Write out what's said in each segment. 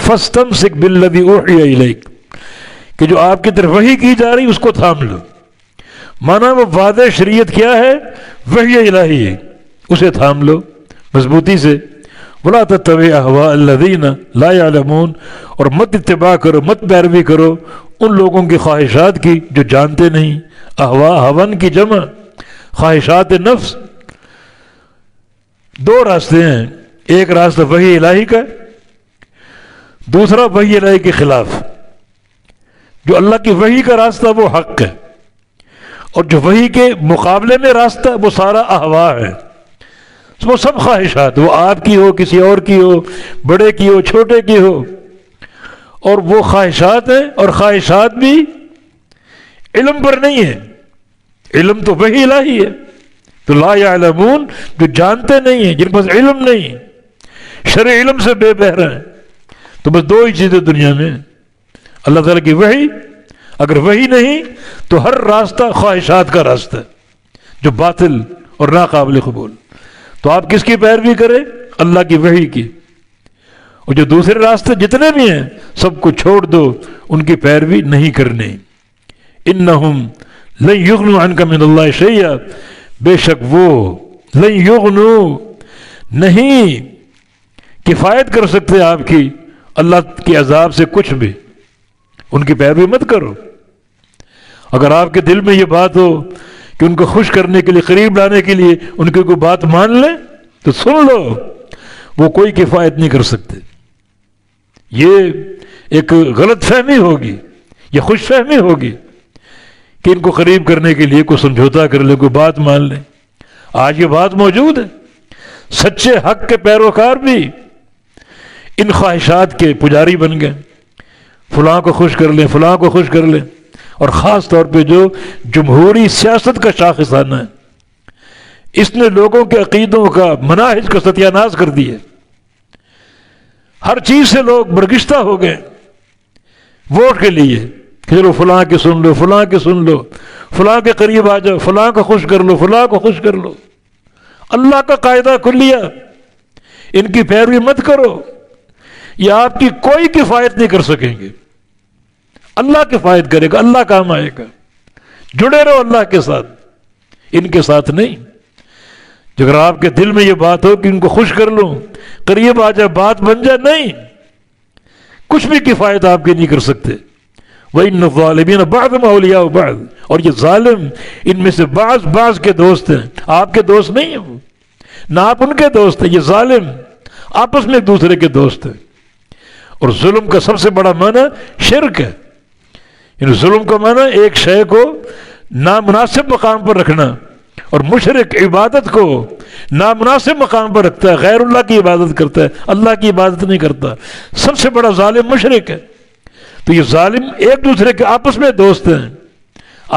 فاستمسک بالذی اوحی الیک، کہ جو آپ کی طرف وحی کی جا رہی اس کو تھام لو. مانا وہ واضح شریعت کیا ہے؟ وحی الہی ہے، اسے تھام لو مضبوطی سے. ولا تتبع اہواء الذین لا یعلمون، اور مت اتباع کرو، مت پیروی کرو ان لوگوں کی خواہشات کی جو جانتے نہیں. اہواء ہون کی جمع، خواہشات نفس. دو راستے ہیں، ایک راستہ وحی الہی کا، دوسرا وحی الہی کے خلاف. جو اللہ کی وحی کا راستہ وہ حق ہے، اور جو وحی کے مقابلے میں راستہ وہ سارا اہواء ہے، وہ سب خواہشات، وہ آپ کی ہو، کسی اور کی ہو، بڑے کی ہو، چھوٹے کی ہو، اور وہ خواہشات ہیں. اور خواہشات بھی علم پر نہیں ہے، علم تو وحی الہی ہے. تو لا یعلمون، جو جانتے نہیں ہیں، جن پاس علم نہیں، شرع علم سے بے بہرا ہیں. تو بس دو ہی چیزیں دنیا میں، اللہ تعالیٰ کی وحی، اگر وحی نہیں تو ہر راستہ خواہشات کا راستہ جو باطل اور ناقابل قبول. تو آپ کس کی پیروی کریں؟ اللہ کی وحی کی. اور جو دوسرے راستے جتنے بھی ہیں سب کو چھوڑ دو، ان کی پیروی نہیں کرنی. انہم لن یغنوا عنک من اللہ شیئا، بے شک وہ لن یغنوا، نہیں کفایت کر سکتے آپ کی اللہ کے عذاب سے کچھ بھی. ان کی پیروی مت کرو. اگر آپ کے دل میں یہ بات ہو کہ ان کو خوش کرنے کے لیے، قریب لانے کے لیے ان کی کوئی بات مان لیں تو سن لو، وہ کوئی کفایت نہیں کر سکتے. یہ ایک غلط فہمی ہوگی، یہ خوش فہمی ہوگی کہ ان کو قریب کرنے کے لیے کوئی سمجھوتا کر لے، کوئی بات مان لیں. آج یہ بات موجود ہے، سچے حق کے پیروکار بھی ان خواہشات کے پجاری بن گئے. فلاں کو خوش کر لیں، فلاں کو خوش کر لیں. اور خاص طور پہ جو جمہوری سیاست کا شاخصانہ ہے، اس نے لوگوں کے عقیدوں کا، مناہج کا ستیہ ناش کر دیا. ہر چیز سے لوگ برگشتہ ہو گئے ووٹ کے لیے کہ چلو فلاں کے سن لو، فلاں کے سن لو، فلاں کے قریب آ جاؤ، فلاں کو خوش کر لو، فلاں کو خوش کر لو. اللہ کا قاعدہ کلیہ، ان کی پیروی مت کرو، یہ آپ کی کوئی کفایت نہیں کر سکیں گے. اللہ کفایت کرے گا، اللہ کام آئے گا. جڑے رہو اللہ کے ساتھ، ان کے ساتھ نہیں. اگر آپ کے دل میں یہ بات ہو کہ ان کو خوش کر لوں، قریب آ جائے، بات بن جائے، نہیں، کچھ بھی کفایت آپ کی نہیں کر سکتے. وَإِنَّ الظَّالِمِينَ بَعْضُهُمْ أَوْلِيَاءُ بَعْضٍ، اور یہ ظالم ان میں سے بعض کے دوست ہیں، آپ کے دوست نہیں ہیں وہ، نہ آپ ان کے دوست ہیں. یہ ظالم آپس میں ایک دوسرے کے دوست ہیں. اور ظلم کا سب سے بڑا معنی شرک ہے. یعنی ظلم کا معنی ایک شے کو نامناسب مقام پر رکھنا، اور مشرک عبادت کو نامناسب مقام پر رکھتا ہے، غیر اللہ کی عبادت کرتا ہے، اللہ کی عبادت نہیں کرتا. سب سے بڑا ظالم مشرک ہے. تو یہ ظالم ایک دوسرے کے آپس میں دوست ہیں.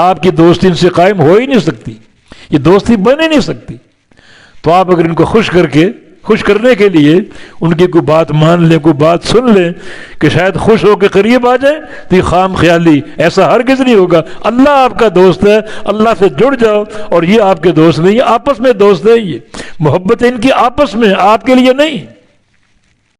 آپ کی دوستی ان سے قائم ہو ہی نہیں سکتی، یہ دوستی بن ہی نہیں سکتی. تو آپ اگر ان کو خوش کرنے کے لیے ان کی کوئی بات مان لیں، کوئی بات سن لیں کہ شاید خوش ہو کے قریب آ جائیں، تو یہ خام خیالی، ایسا ہرگز نہیں ہوگا. اللہ آپ کا دوست ہے، اللہ سے جڑ جاؤ. اور یہ آپ کے دوست نہیں، یہ آپس میں دوست ہیں. یہ محبت ان کی آپس میں، آپ کے لیے نہیں.